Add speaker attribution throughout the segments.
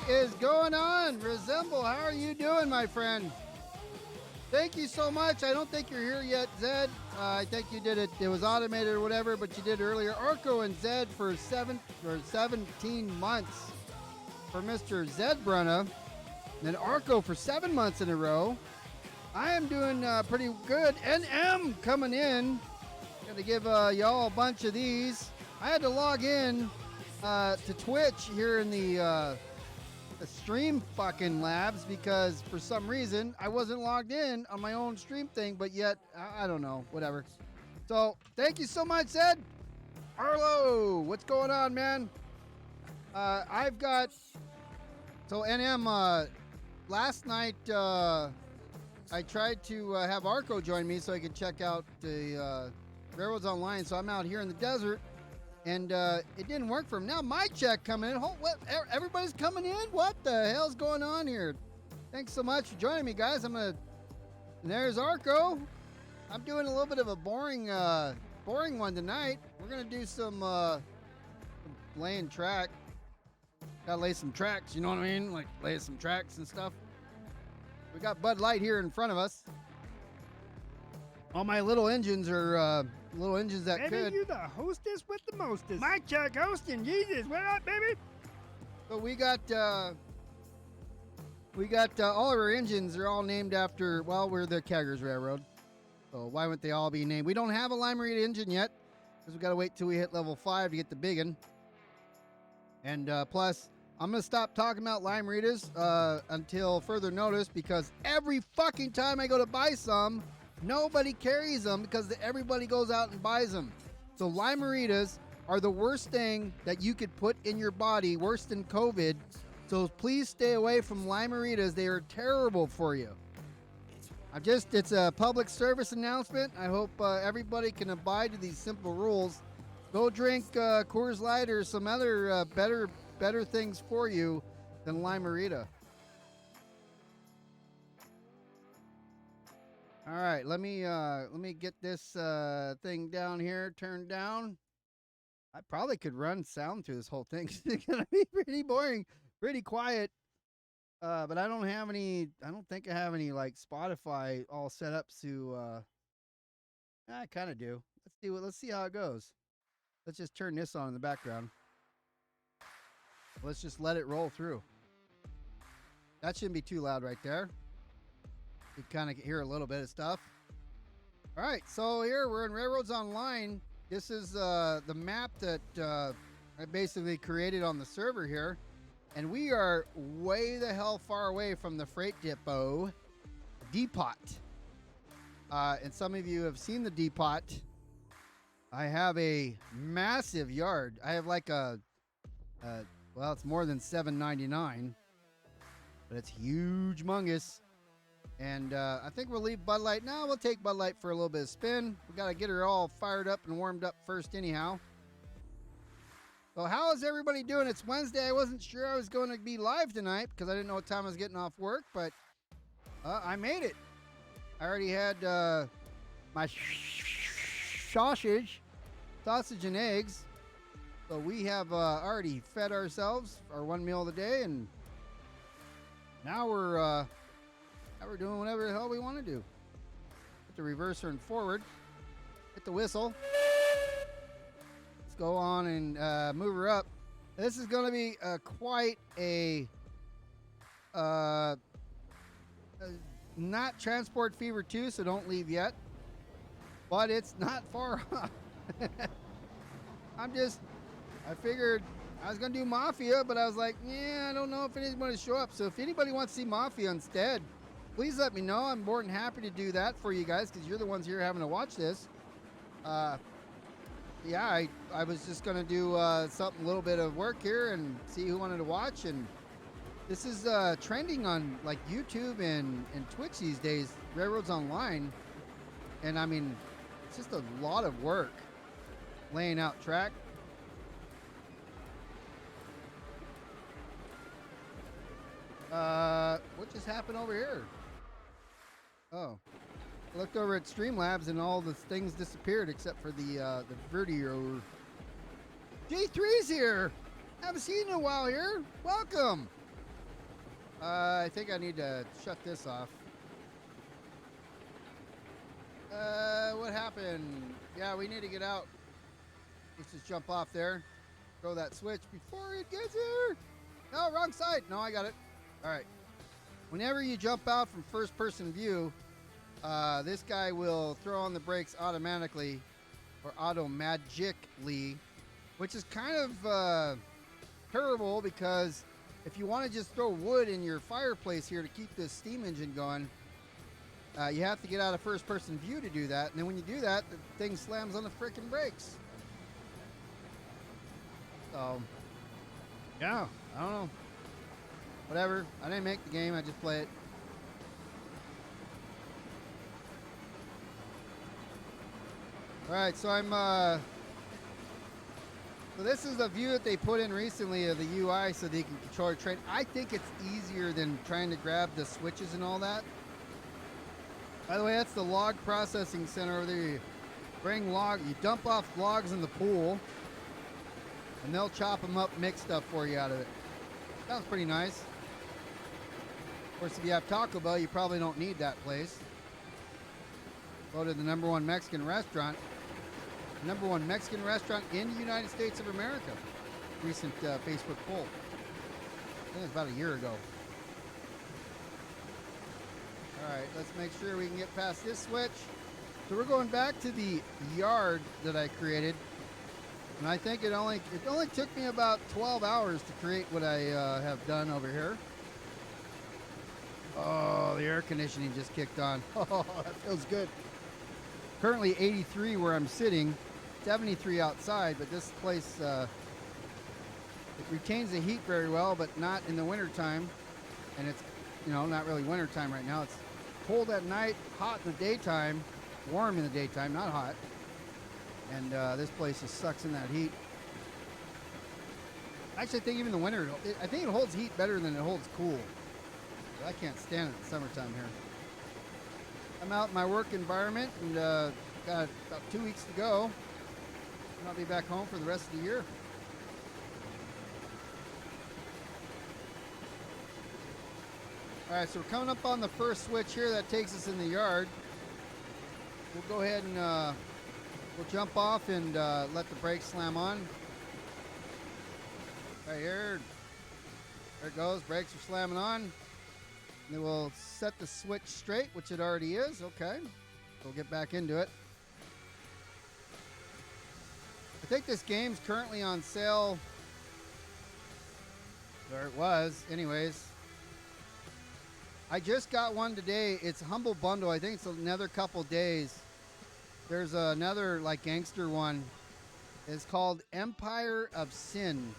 Speaker 1: is going on? Resemble, how are you doing, my friend? Thank you so much. I don't think you're here yet, Zed. I think you did it. It was automated or whatever, but you did it earlier. Arco and Zed for 17 months for Mr. Zed Brunna. Then Arco for 7 months in a row. I am doing pretty good. NM coming in. Got to give y'all a bunch of these. I had to log in to Twitch here in the stream fucking labs because for some reason I wasn't logged in on my own stream thing, but yet I don't know, whatever. So thank you so much, Ed. Arlo, what's going on, man? I've got NM. Last night I tried to have Arco join me so I could check out the Railroads Online. So I'm out here in the desert. And it didn't work for him. Now my check coming in. What? Everybody's coming in? What the hell's going on here? Thanks so much for joining me, guys. And there's Arco. I'm doing a little bit of a boring one tonight. We're gonna do some laying track. Gotta lay some tracks, you know what I mean? Like lay some tracks and stuff. We got Bud Light here in front of us. All my little engines are little engines that
Speaker 2: baby,
Speaker 1: could.
Speaker 2: You the hostess with the mostest. Mike Chuck hosting. Jesus, what up, baby?
Speaker 1: So we got all of our engines are all named after, well, we're the Keggers Railroad. So why wouldn't they all be named? We don't have a Lime-A-Rita engine yet because we got to wait till we hit level 5 to get the big one. And plus, I'm going to stop talking about Lime-A-Ritas until further notice because every fucking time I go to buy some, nobody carries them because everybody goes out and buys them. So Lime-A-Ritas are the worst thing that you could put in your body, worse than COVID. So please stay away from Lime-A-Ritas. They are terrible for you. It's a public service announcement. I hope everybody can abide to these simple rules. Go drink Coors Light or some other better things for you than Lime-A-Rita. All right, let me get this thing down here turned down. I probably could run sound through this whole thing. It's gonna be pretty boring, pretty quiet. But I don't think I have any like Spotify all set up to. I kind of do. Let's see how it goes. Let's just turn this on in the background. Let's just let it roll through. That shouldn't be too loud right there. You kind of hear a little bit of stuff. All right, so here we're in Railroads Online. This is the map that I basically created on the server here. And we are way the hell far away from the freight depot, Depot. And some of you have seen the Depot. I have a massive yard. I have like well, it's more than $7.99, but it's huge, mungus. And I think we'll leave Bud Light. No, we'll take Bud Light for a little bit of spin. We got to get her all fired up and warmed up first anyhow. So how is everybody doing? It's Wednesday. I wasn't sure I was going to be live tonight because I didn't know what time I was getting off work, but I made it. I already had my sausage and eggs. So we have already fed ourselves our one meal of the day, and now we're doing whatever the hell we want to do. Put the reverser and forward. Hit the whistle. Let's go on and move her up. This is going to be quite a not Transport Fever 2, so don't leave yet. But it's not far off. I figured I was going to do Mafia, but I was like, yeah, I don't know if anybody's going to show up. So if anybody wants to see Mafia instead, please let me know. I'm more than happy to do that for you guys because you're the ones here having to watch this. Yeah, I was just going to do a little bit of work here and see who wanted to watch. And this is trending on like YouTube and Twitch these days, Railroads Online. And I mean, it's just a lot of work laying out track. What just happened over here? Oh, I looked over at Streamlabs and all the things disappeared except for the Vertigo. J3's here. Haven't seen you in a while here. Welcome. I think I need to shut this off. What happened? Yeah, we need to get out. Let's just jump off there. Throw that switch before it gets here. No, wrong side. No, I got it. All right. Whenever you jump out from first person view, this guy will throw on the brakes automatically or automagically, which is kind of terrible because if you want to just throw wood in your fireplace here to keep this steam engine going, you have to get out of first person view to do that. And then when you do that, the thing slams on the freaking brakes. So, yeah, I don't know. Whatever. I didn't make the game. I just play it. All right, so so this is the view that they put in recently of the UI so they can control your train. I think it's easier than trying to grab the switches and all that. By the way, that's the log processing center over there. You dump off logs in the pool, and they'll chop them up, mix stuff for you out of it. Sounds pretty nice. Of course, if you have Taco Bell, you probably don't need that place. Voted the #1 Mexican restaurant. #1 Mexican restaurant in the United States of America. Recent Facebook poll. I think it was about a year ago. All right, let's make sure we can get past this switch. So we're going back to the yard that I created. And I think it only took me about 12 hours to create what I have done over here. Oh, the air conditioning just kicked on. Oh, that feels good. Currently 83 where I'm sitting, 73 outside, but this place, it retains the heat very well, but not in the wintertime. And it's, not really wintertime right now. It's cold at night, hot in the daytime, warm in the daytime, not hot. And this place just sucks in that heat. Actually, I think even the winter, I think it holds heat better than it holds cool. I can't stand it in the summertime here. I'm out in my work environment and got about 2 weeks to go. And I'll be back home for the rest of the year. All right, so we're coming up on the first switch here that takes us in the yard. We'll go ahead and we'll jump off and let the brakes slam on. Right here. There it goes. Brakes are slamming on. And then we'll set the switch straight, which it already is. Okay. We'll get back into it. I think this game's currently on sale. There it was. Anyways. I just got one today. It's Humble Bundle. I think it's another couple days. There's another like gangster one. It's called Empire of Sin.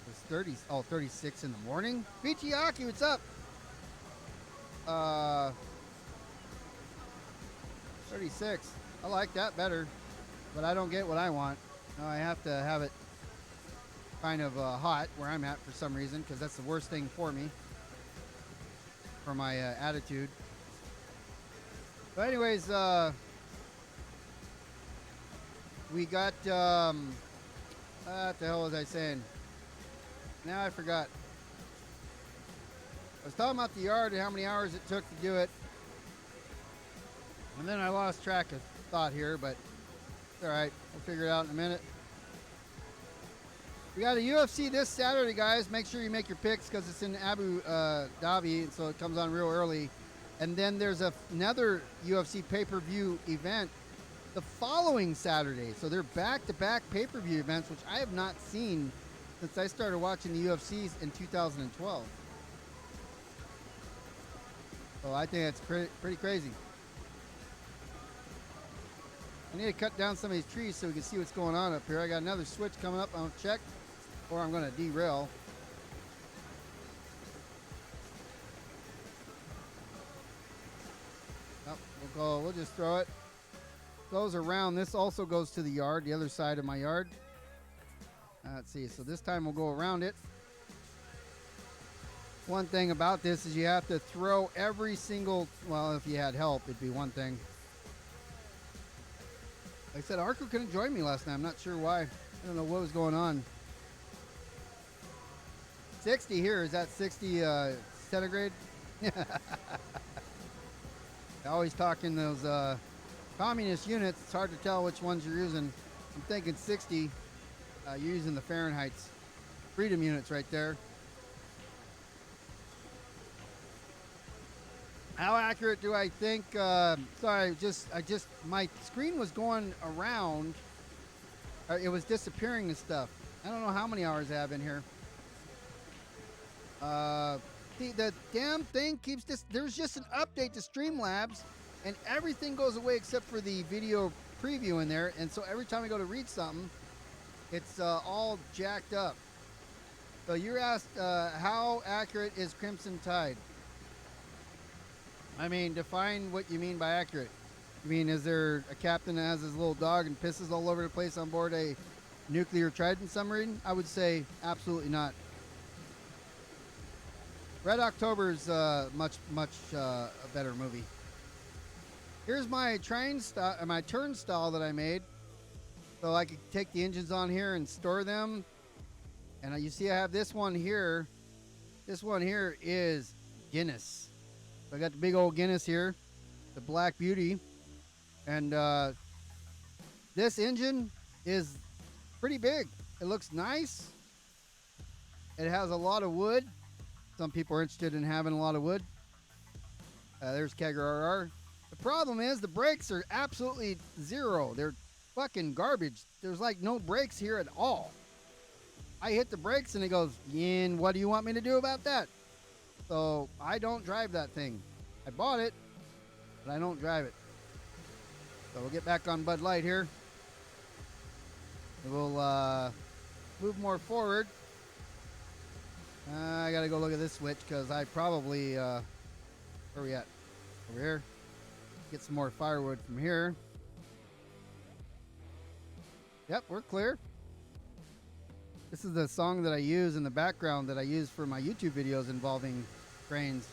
Speaker 1: It's 36 in the morning. Bichiaki, what's up? 36. I like that better, but I don't get what I want. No, I have to have it kind of hot where I'm at for some reason, because that's the worst thing for me, for my attitude. But anyways, we got, what the hell was I saying? Now I forgot. I was talking about the yard and how many hours it took to do it. And then I lost track of thought here, but it's all right. We'll figure it out in a minute. We got a UFC this Saturday, guys. Make sure you make your picks because it's in Abu Dhabi, and so it comes on real early. And then there's another UFC pay-per-view event the following Saturday. So they're back-to-back pay-per-view events, which I have not seen since I started watching the UFCs in 2012. So I think that's pretty crazy. I need to cut down some of these trees so we can see what's going on up here. I got another switch coming up. I'll check, or I'm going to derail. Oh, we'll just throw it. Goes around. This also goes to the yard, the other side of my yard. Let's see. So this time we'll go around it. One thing about this is you have to throw every single, well, if you had help, it'd be one thing. Like I said, Arco couldn't join me last night. I'm not sure why. I don't know what was going on. 60 here. Is that 60 centigrade? Always talking those communist units. It's hard to tell which ones you're using. I'm thinking 60. You're using the Fahrenheit's freedom units right there. How accurate do I think? Sorry, my screen was going around. It was disappearing and stuff. I don't know how many hours I have in here. The damn thing keeps this. There's just an update to Streamlabs, and everything goes away except for the video preview in there. And so every time I go to read something, it's all jacked up. So you're asked, how accurate is Crimson Tide? I mean, define what you mean by accurate. I mean, is there a captain that has his little dog and pisses all over the place on board a nuclear Trident submarine? I would say absolutely not. Red October's much a better movie. Here's my turnstile that I made, so I could take the engines on here and store them. And you see, I have this one here. This one here is Guinness. So I got the big old Guinness here, the Black Beauty, and this engine is pretty big. It looks nice. It has a lot of wood. Some people are interested in having a lot of wood. There's Kegger RR. The problem is the brakes are absolutely zero. They're fucking garbage. There's like no brakes here at all. I hit the brakes and it goes, Yin, what do you want me to do about that? So I don't drive that thing. I bought it, but I don't drive it. So we'll get back on Bud Light here. We'll move more forward. I gotta go look at this switch because I probably, where are we at? Over here. Get some more firewood from here. Yep, we're clear. This is the song that I use in the background that I use for my YouTube videos involving cranes.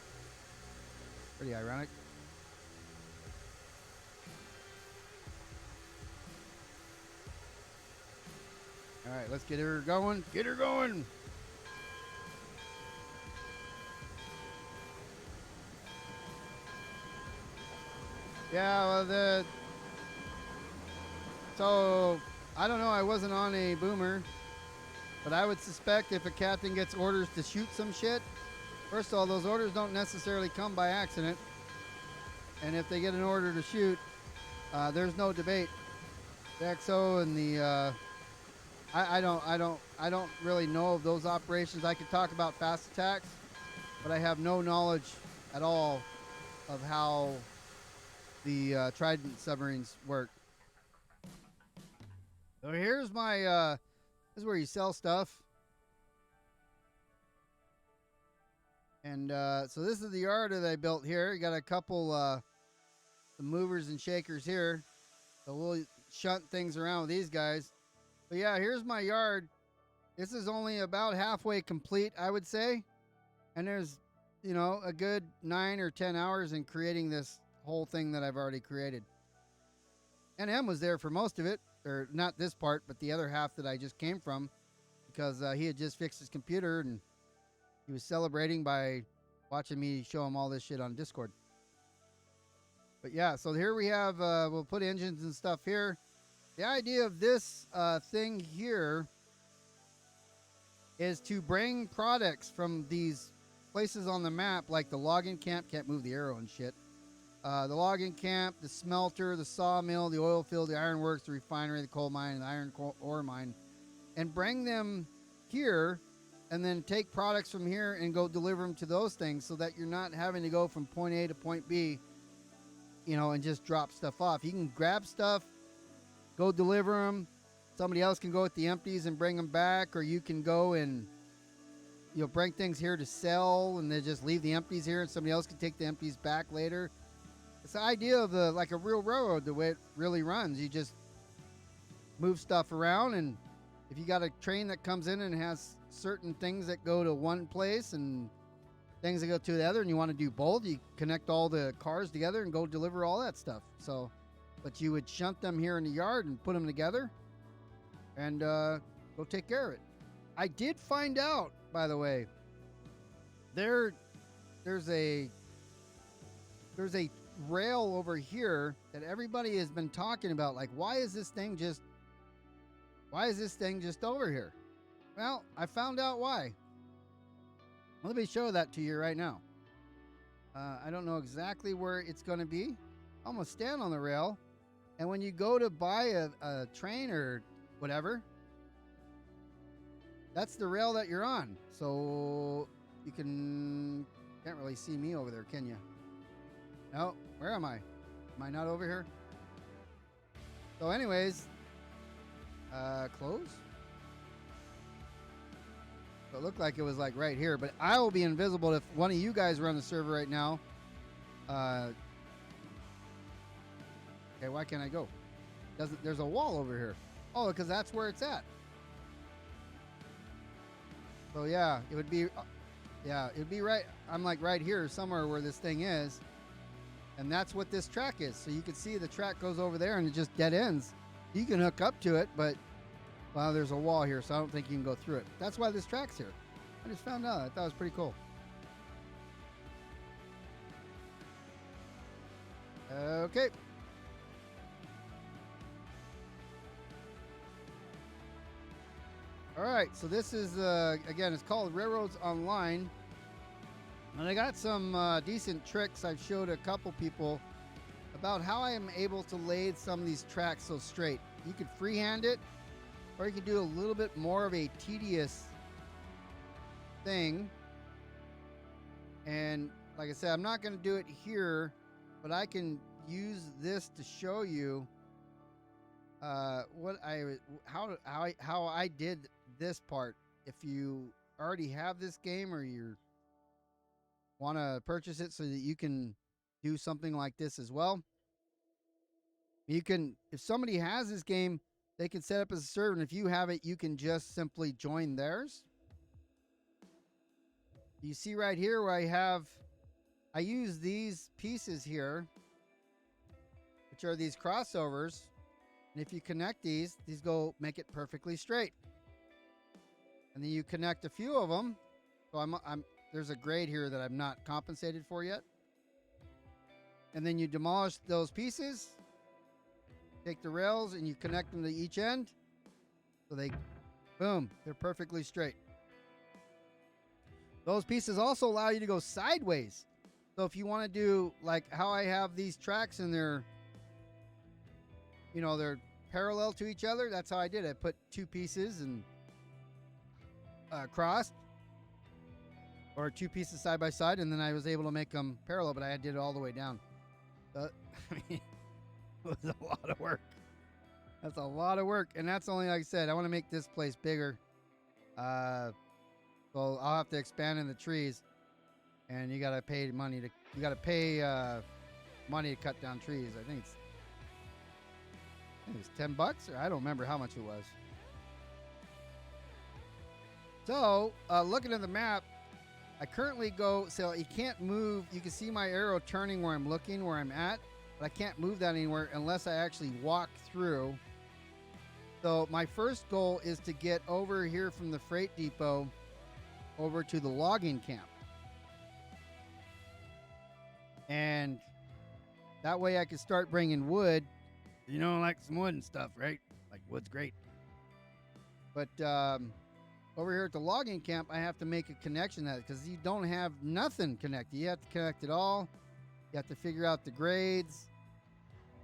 Speaker 1: Pretty ironic. All right, let's get her going. Get her going. Yeah, well, so I don't know. I wasn't on a boomer, but I would suspect if a captain gets orders to shoot some shit, first of all, those orders don't necessarily come by accident. And if they get an order to shoot, there's no debate. The XO and the I don't really know of those operations. I could talk about fast attacks, but I have no knowledge at all of how the Trident submarines work. So here's my this is where you sell stuff. And so this is the yard that I built here. You got a couple the movers and shakers here. So we'll shunt things around with these guys. But yeah, here's my yard. This is only about halfway complete, I would say. And there's, you know, a good 9 or 10 hours in creating this whole thing that I've already created. NM was there for most of it, or not this part, but the other half that I just came from, because he had just fixed his computer and he was celebrating by watching me show him all this shit on Discord. But yeah, so here we have, we'll put engines and stuff here. The idea of this thing here is to bring products from these places on the map, like the logging camp, can't move the arrow and shit. The logging camp, the smelter, the sawmill, the oil field, the ironworks, the refinery, the coal mine, and the iron ore mine, and bring them here, and then take products from here and go deliver them to those things, so that you're not having to go from point A to point B, you know, and just drop stuff off. You can grab stuff, go deliver them. Somebody else can go with the empties and bring them back, or you can go and, you know, bring things here to sell, and then just leave the empties here, and somebody else can take the empties back later. It's the idea of like a real railroad, the way it really runs. You just move stuff around, and if you got a train that comes in and has certain things that go to one place and things that go to the other, and you want to do both, you connect all the cars together and go deliver all that stuff. So, but you would shunt them here in the yard and put them together and go take care of it. I did find out, by the way, there's a rail over here that everybody has been talking about. Like, why is this thing just over here? Well, I found out why. Let me show that to you right now. I don't know exactly where it's going to be. I'm going to stand on the rail, and when you go to buy a train or whatever, that's the rail that you're on. So you can't really see me over there, can you? No, where am I? Am I not over here? So anyways, close. So it looked like it was like right here, but I will be invisible if one of you guys are on the server right now. Okay, why can't I go? There's a wall over here. Oh, because that's where it's at. So yeah, it would be right. I'm like right here somewhere where this thing is. And that's what this track is. So you can see the track goes over there and it just dead ends. You can hook up to it, but well, there's a wall here, so I don't think you can go through it. That's why this track's here. I just found out. I thought it was pretty cool. Okay. All right, so this is, again, it's called Railroads Online. And I got some decent tricks. I've showed a couple people about how I am able to lay some of these tracks so straight. You could freehand it, or you can do a little bit more of a tedious thing. And like I said, I'm not going to do it here, but I can use this to show you how I did this part. If you already have this game or you want to purchase it so that you can do something like this as well, you can, if somebody has this game, they can set up as a server, and if you have it, you can just simply join theirs. You see right here where I use these pieces here, which are these crossovers, and if you connect these go make it perfectly straight. And then you connect a few of them. So there's a grade here that I'm not compensated for yet. And then you demolish those pieces, take the rails, and you connect them to each end. So boom, they're perfectly straight. Those pieces also allow you to go sideways. So if you want to do like how I have these tracks and they're parallel to each other, that's how I did it. I put two pieces and crossed, or two pieces side by side, and then I was able to make them parallel, but I did it all the way down. I mean, it was a lot of work. That's a lot of work, and that's only, like I said, I want to make this place bigger. So I'll have to expand in the trees, and you gotta pay money to cut down trees. I think it's $10, or I don't remember how much it was. So looking at the map, I currently go, so you can't move. You can see my arrow turning where I'm looking, where I'm at, but I can't move that anywhere unless I actually walk through. So my first goal is to get over here from the freight depot over to the logging camp. And that way I can start bringing wood. You know, like some wood and stuff, right? Like wood's great. But over here at the logging camp, I have to make a connection that because you don't have nothing connected. You have to connect it all. You have to figure out the grades.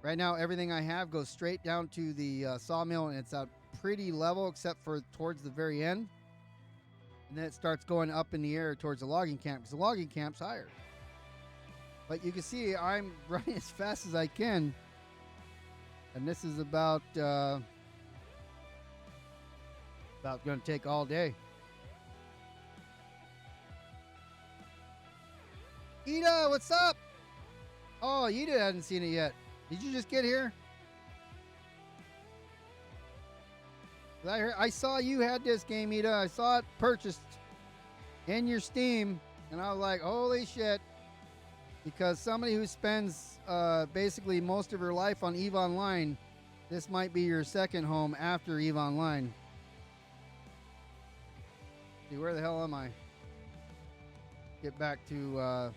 Speaker 1: Right now, everything I have goes straight down to the sawmill, and it's a pretty level except for towards the very end. And then it starts going up in the air towards the logging camp because the logging camp's higher. But you can see I'm running as fast as I can. And this is about going to take all day. Ida, what's up? Oh, Ida hadn't seen it yet. Did you just get here? I saw you had this game, Ida. I saw it purchased in your Steam, and I was like, holy shit. Because somebody who spends basically most of her life on EVE Online, this might be your second home after EVE Online. See, where the hell am I? get back to.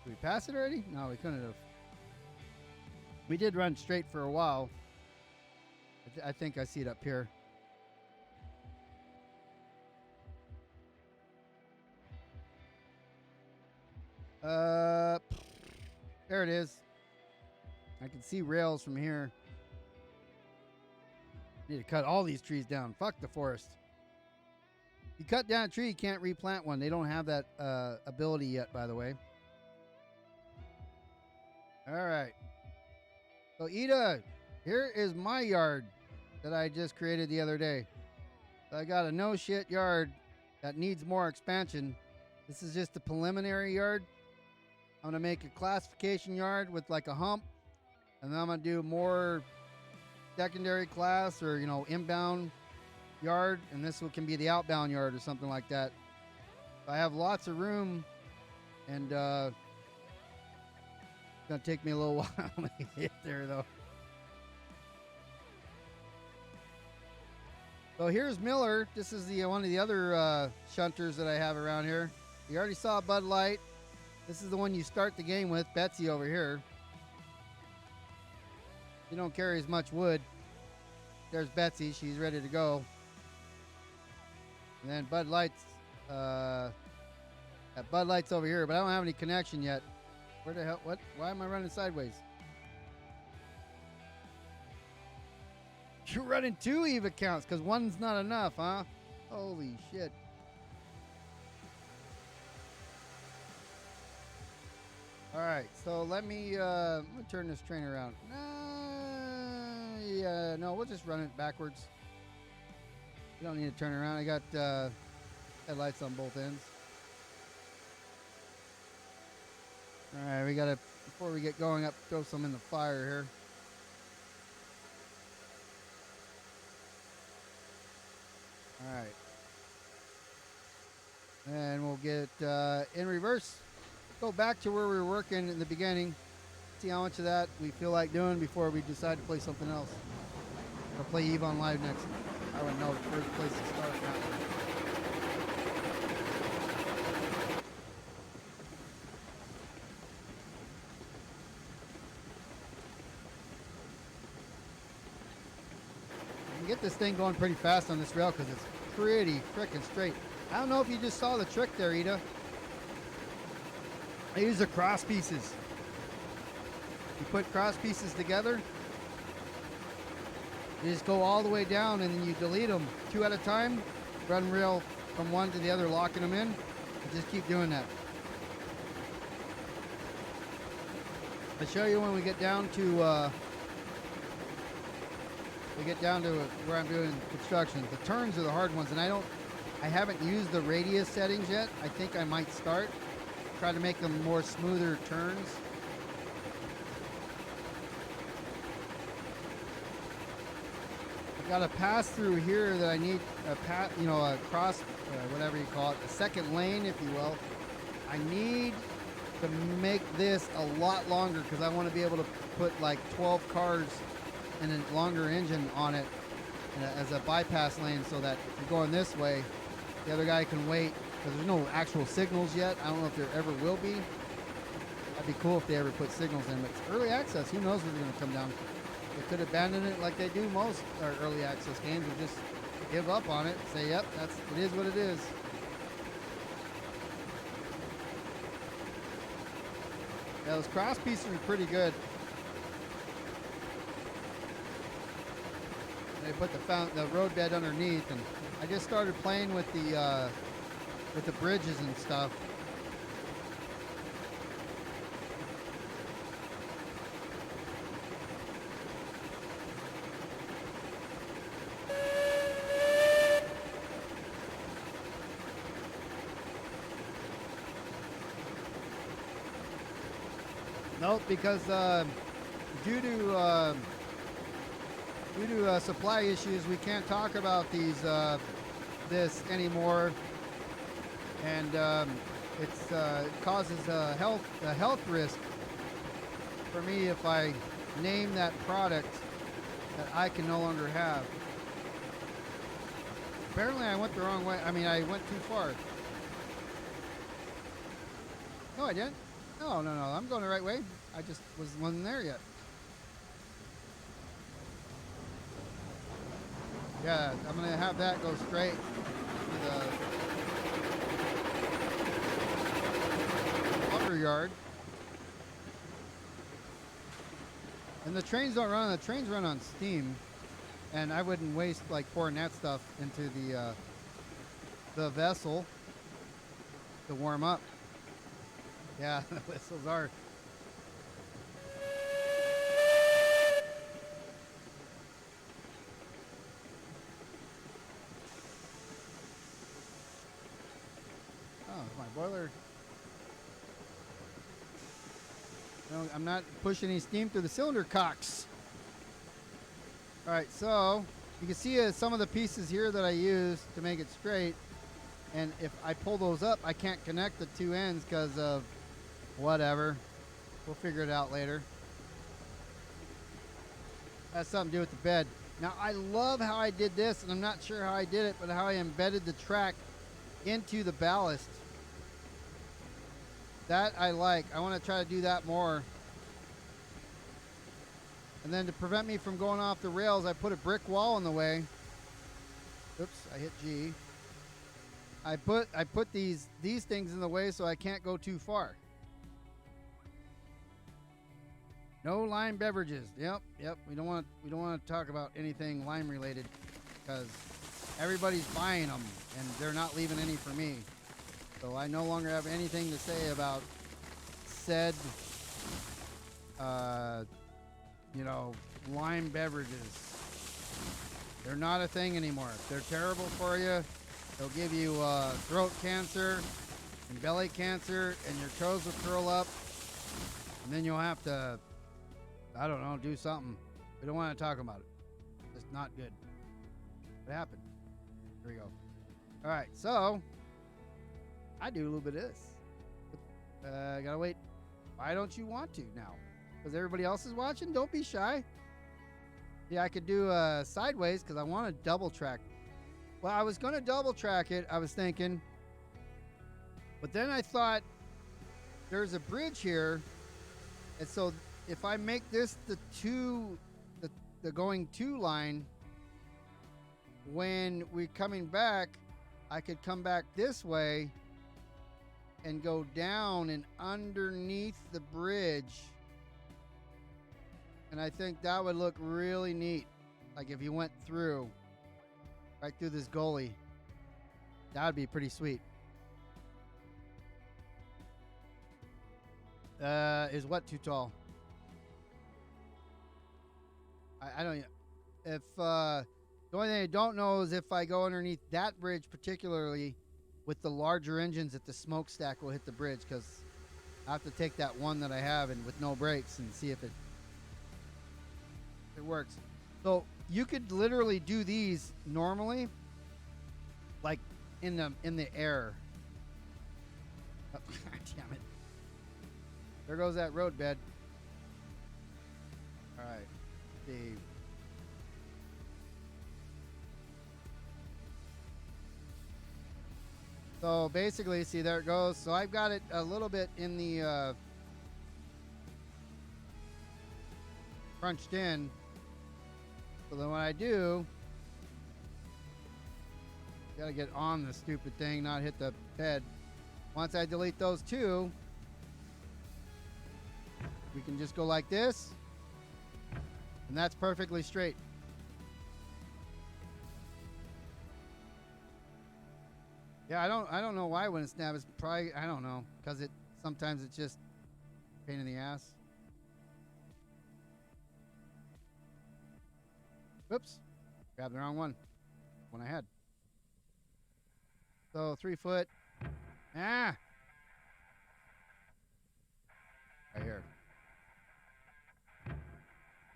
Speaker 1: Did we pass it already? No, we couldn't have. We did run straight for a while. I think I see it up here. There it is. I can see rails from here. Need to cut all these trees down. Fuck the forest. You cut down a tree, you can't replant one. They don't have that ability yet, by the way. All right. So, Ida, here is my yard that I just created the other day. So I got a no-shit yard that needs more expansion. This is just a preliminary yard. I'm going to make a classification yard with like a hump. And then I'm going to do more secondary class or, you know, inbound yard. And this can be the outbound yard or something like that. I have lots of room. And it's going to take me a little while to get there, though. So here's Miller. This is the one of the other shunters that I have around here. You already saw Bud Light. This is the one you start the game with, Betsy over here. You don't carry as much wood. There's Betsy. She's ready to go. And then Bud Light's Bud Light's over here, but I don't have any connection yet. Where the hell? What? Why am I running sideways? You're running 2 EVE accounts because one's not enough, huh? Holy shit. All right, so let me turn this train around. Yeah, no, we'll just run it backwards. You don't need to turn around. I got headlights on both ends. All right, we gotta, before we get going up, throw some in the fire here. All right. And we'll get in reverse. Go back to where we were working in the beginning. See how much of that we feel like doing before we decide to play something else. Or play EVE on Live next. I wouldn't know the first place to start now. You can get this thing going pretty fast on this rail because it's pretty frickin' straight. I don't know if you just saw the trick there, Ida. I use the cross pieces. You put cross pieces together, you just go all the way down and then you delete them 2 at a time, run rail from one to the other, locking them in, and just keep doing that. I'll show you when we get down to where I'm doing construction. The turns are the hard ones, and I haven't used the radius settings yet. I think I might start. Try to make them more smoother turns. I've got a pass through here that I need a cross, whatever you call it, a second lane, if you will. I need to make this a lot longer because I want to be able to put like 12 cars and a longer engine on it as a bypass lane, so that if you're going this way, the other guy can wait. Because there's no actual signals yet. I don't know if there ever will be. That'd be cool if they ever put signals in. But it's early access. Who knows where they're going to come down. They could abandon it like they do most early access games, or just give up on it. Say, yep, it is what it is. Yeah, those cross pieces are pretty good. They put the road bed underneath, and I just started playing with the bridges and stuff. Nope, because due to supply issues, we can't talk about this anymore. And it causes a health risk for me if I name that product that I can no longer have. Apparently I went the wrong way. I mean, I went too far. No, I didn't. No, no, no. I'm going the right way. I just wasn't there yet. Yeah, I'm gonna have that go straight to the lumber yard. And the trains don't run. The trains run on steam, and I wouldn't waste like pouring that stuff into the vessel to warm up. Yeah, the whistles are. Oh, my boiler. No, I'm not pushing any steam through the cylinder cocks. All right, so you can see some of the pieces here that I use to make it straight. And if I pull those up, I can't connect the two ends because of whatever. We'll figure it out later. Has something to do with the bed. Now, I love how I did this, and I'm not sure how I did it, but how I embedded the track into the ballast. That I like. I want to try to do that more. And then to prevent me from going off the rails, I put a brick wall in the way. Oops, I hit G. I put these things in the way so I can't go too far. No lime beverages. Yep. We don't want to talk about anything lime related because everybody's buying them and they're not leaving any for me. So I no longer have anything to say about said lime beverages. They're not a thing anymore. They're terrible for you. They'll give you throat cancer and belly cancer, and your toes will curl up, and then you'll have to, I don't know, do something. We don't want to talk about it. It's not good. What happened? Here we go. All right, so I do a little bit of this. Gotta wait. Why don't you want to now? Because everybody else is watching? Don't be shy. Yeah, I could do sideways because I want to double track. Well, I was going to double track it, I was thinking. But then I thought there's a bridge here. And so if I make this the going to line, when we're coming back, I could come back this way and go down and underneath the bridge. And I think that would look really neat. Like if you went through, right through this gully. That would be pretty sweet. Is what too tall? I don't. If the only thing I don't know is if I go underneath that bridge, particularly with the larger engines, if the smokestack will hit the bridge, because I have to take that one that I have and with no brakes and see if it works. So you could literally do these normally, like in the air. Oh, damn it! There goes that road bed. All right, Steve. So basically, see, there it goes. So I've got it a little bit in the crunched in. So then what I do, gotta get on the stupid thing, not hit the bed. Once I delete those two, we can just go like this, and that's perfectly straight. Yeah, I don't know why when it snaps. It's probably, I don't know, because sometimes it's just a pain in the ass. Whoops, grabbed the wrong one I had. So 3 foot. Right here.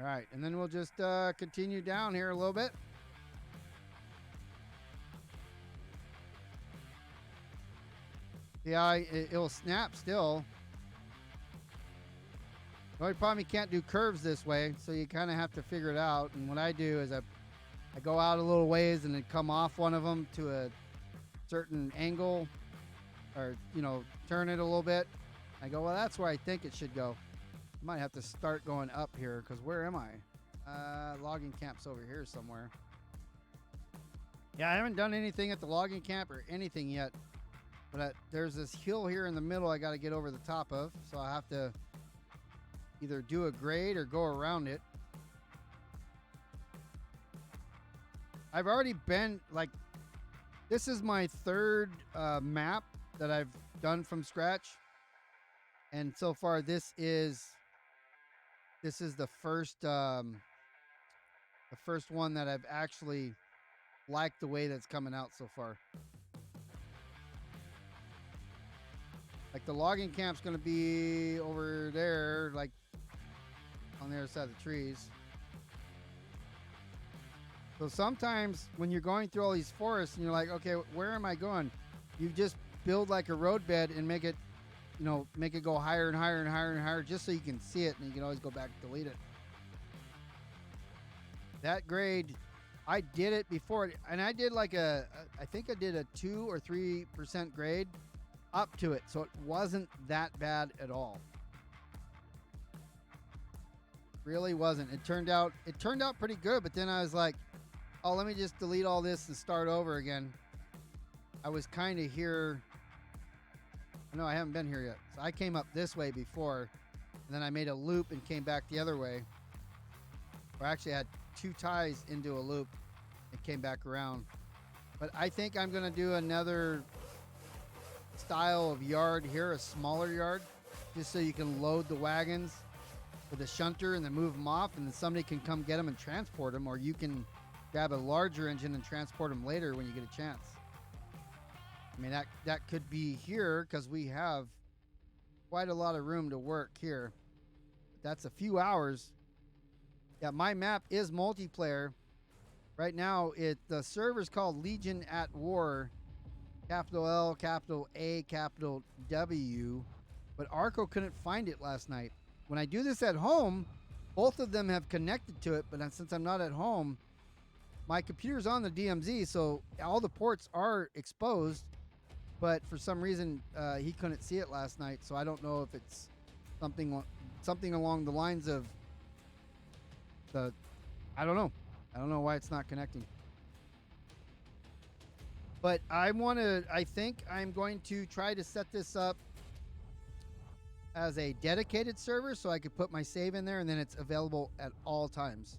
Speaker 1: All right, and then we'll just continue down here a little bit. Yeah, it'll snap still. The only problem, you can't do curves this way, so you kind of have to figure it out. And what I do is I go out a little ways and then come off one of them to a certain angle, or turn it a little bit, I go, well, that's where I think it should go. I might have to start going up here because where am I? Logging camp's over here somewhere. Yeah, I haven't done anything at the logging camp or anything yet. But there's this hill here in the middle I got to get over the top of. So I have to either do a grade or go around it. I've already been, like, this is my third map that I've done from scratch. And so far, this is the first one that I've actually liked the way that's coming out so far. Like the logging camp's going to be over there, like on the other side of the trees. So sometimes when you're going through all these forests and you're like, okay, where am I going? You just build like a road bed and make it go higher and higher and higher and higher just so you can see it, and you can always go back and delete it. That grade, I did it before, and I did like I think I did a 2 or 3% grade up to it, so it wasn't that bad at all. Really wasn't. It turned out pretty good, but then I was like, oh, let me just delete all this and start over again. I was kind of here. No, I haven't been here yet. So I came up this way before, and then I made a loop and came back the other way. Or actually, I had 2 ties into a loop and came back around. But I think I'm going to do another style of yard here, a smaller yard, just so you can load the wagons with a shunter and then move them off, and then somebody can come get them and transport them, or you can grab a larger engine and transport them later when you get a chance. I mean, that could be here because we have quite a lot of room to work here. But that's a few hours. Yeah, my map is multiplayer. Right now, the server's called Legion at War, capital L, capital A, capital W. But Arco couldn't find it last night. When I do this at home, both of them have connected to it, but since I'm not at home, my computer's on the DMZ, so all the ports are exposed. But for some reason, he couldn't see it last night, so I don't know if it's something along the lines of I don't know. I don't know why it's not connecting. But I think I'm going to try to set this up as a dedicated server so I could put my save in there and then it's available at all times.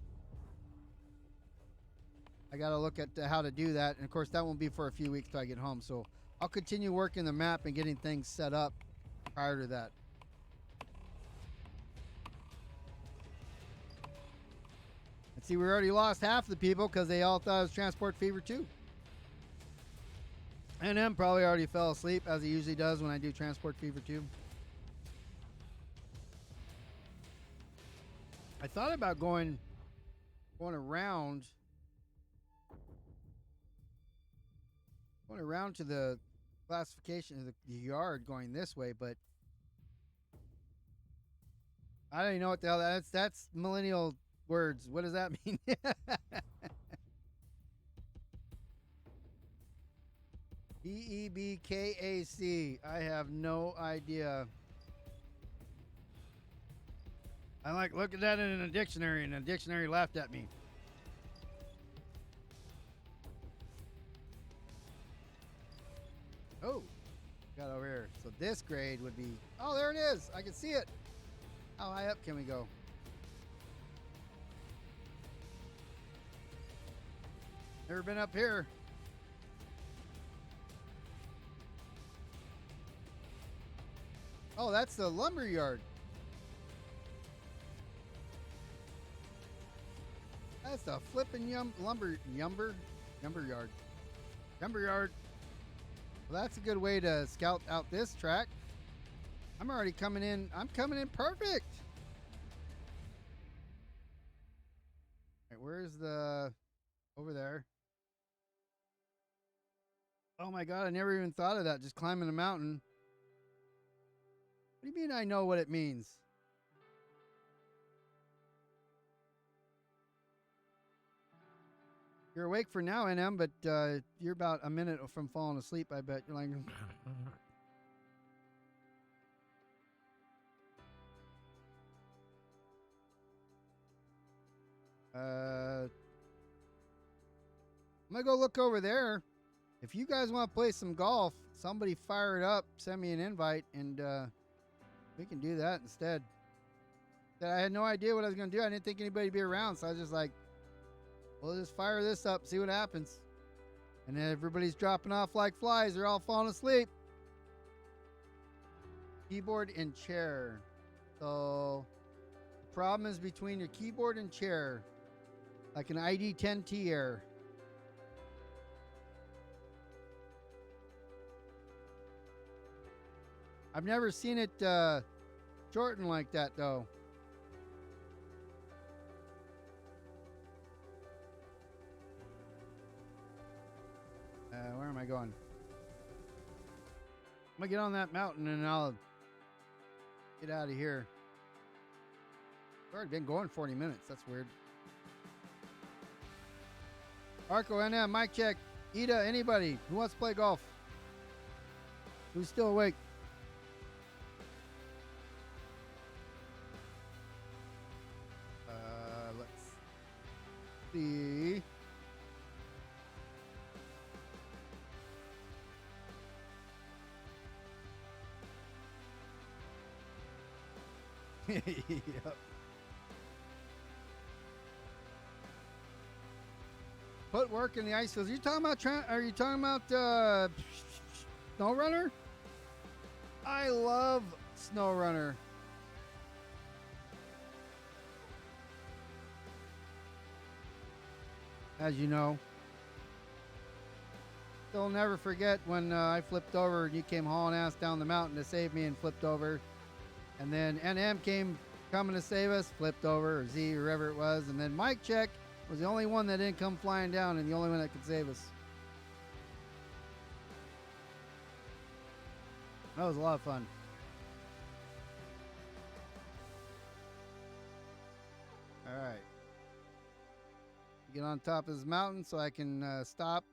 Speaker 1: I got to look at how to do that. And of course, that won't be for a few weeks till I get home. So I'll continue working the map and getting things set up prior to that. And see, we already lost half the people because they all thought it was Transport Fever 2. And M probably already fell asleep, as he usually does when I do Transport Fever 2. I thought about going around to the classification of the yard going this way, but I don't even know what the hell that's millennial words. What does that mean? Ebkac. I have no idea. I like look at that in a dictionary, and the dictionary laughed at me. Oh, got over here. So this grade would be, oh, there it is. I can see it. How high up can we go? Never been up here. Oh, that's the lumber yard. That's the flipping lumber yard. Lumber yard. Well, that's a good way to scout out this track. I'm already coming in. I'm coming in perfect. All right, where's the over there? Oh my God, I never even thought of that. Just climbing a mountain. What do you mean I know what it means? You're awake for now, NM, but you're about a minute from falling asleep, I bet. You're like... I'm gonna go look over there. If you guys want to play some golf, somebody fire it up, send me an invite, and we can do that instead. I had no idea what I was gonna do. I didn't think anybody'd be around, so I was just like, we'll just fire this up, see what happens. And then everybody's dropping off like flies. They're all falling asleep. Keyboard and chair. So the problem is between your keyboard and chair, like an ID10T error. I've never seen it shorten like that though. Where am I going? I'm gonna get on that mountain and I'll get out of here. I've already been going 40 minutes. That's weird. Arco, NM, mic check. Ida, anybody who wants to play golf? Who's still awake? Let's see. Yep. Put work in the ice fields. Are you talking about Snow Runner? I love Snow Runner. As you know. Still never forget when I flipped over and you came hauling ass down the mountain to save me and flipped over. And then NM came coming to save us, flipped over, or Z, or whoever it was. And then Mike Check was the only one that didn't come flying down and the only one that could save us. That was a lot of fun. All right. Get on top of this mountain so I can stop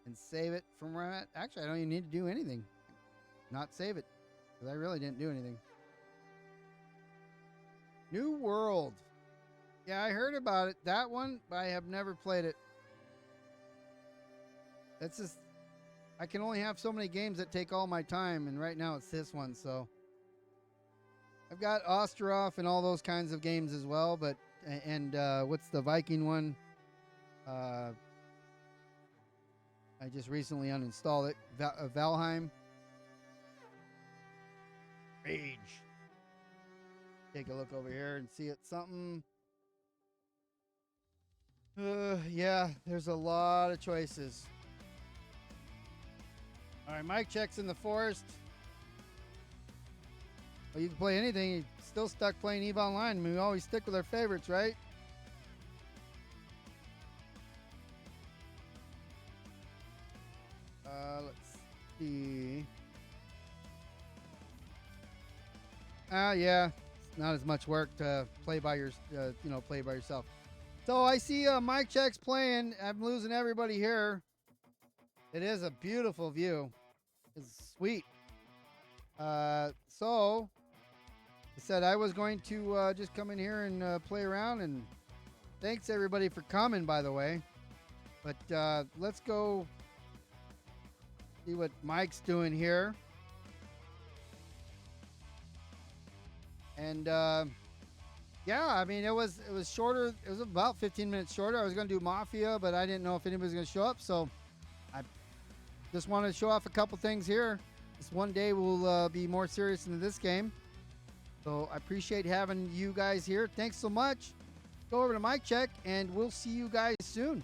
Speaker 1: and save it from where I'm at. Actually, I don't even need to do anything. Not save it, because I really didn't do anything. New World. Yeah, I heard about it. That one, but I have never played it. That's just, I can only have so many games that take all my time, and right now it's this one, so. I've got Ostrov and all those kinds of games as well, but, and what's the Viking one? I just recently uninstalled it. Valheim. Rage. Take a look over here and see it's something. Yeah, there's a lot of choices. All right, Mike Check's in the forest. Well, you can play anything. You're still stuck playing EVE Online. I mean, we always stick with our favorites, right? Let's see. Yeah. Not as much work to play by play by yourself. So I see Mike Check's playing. I'm losing everybody here. It is a beautiful view. It's sweet. So I said I was going to just come in here and play around, and thanks everybody for coming, by the way. But let's go see what Mike's doing here. And yeah, I mean, it was shorter. It was about 15 minutes shorter. I was going to do Mafia, but I didn't know if anybody was going to show up, so I just wanted to show off a couple things here. This one day we'll be more serious into this game. So I appreciate having you guys here. Thanks so much. Go over to Mike Check, and we'll see you guys soon.